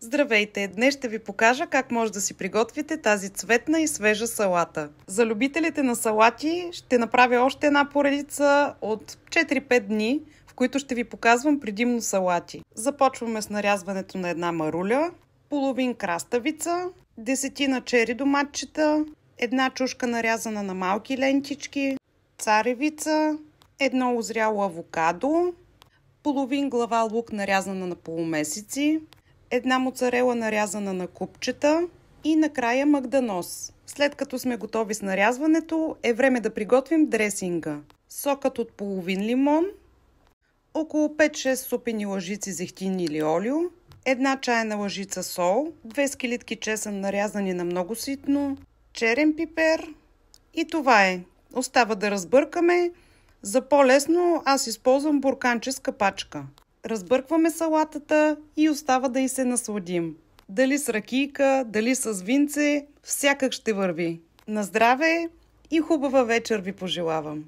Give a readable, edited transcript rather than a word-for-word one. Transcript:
Здравейте! Днес ще ви покажа как може да си приготвите тази цветна и свежа салата. За любителите на салати ще направя още една поредица от 4-5 дни, в които ще ви показвам предимно салати. Започваме с нарязването на една маруля, половин краставица, 10 чери доматчета, една чушка нарязана на малки лентички, царевица, едно озряло авокадо, половин глава лук нарязана на полумесеци, една моцарела нарязана на купчета и накрая магданоз. След като сме готови с нарязването, е време да приготвим дресинга. Сокът от половин лимон, около 5-6 супени лъжици зехтин или олио, една чайна лъжица сол, 2 скелитки чесън нарязани на много ситно, черен пипер и това е. Остава да разбъркаме. За по-лесно аз използвам бурканче с капачка. Разбъркваме салатата и остава да й се насладим. Дали с ракийка, дали с винце, всякак ще върви. На здраве и хубава вечер ви пожелавам!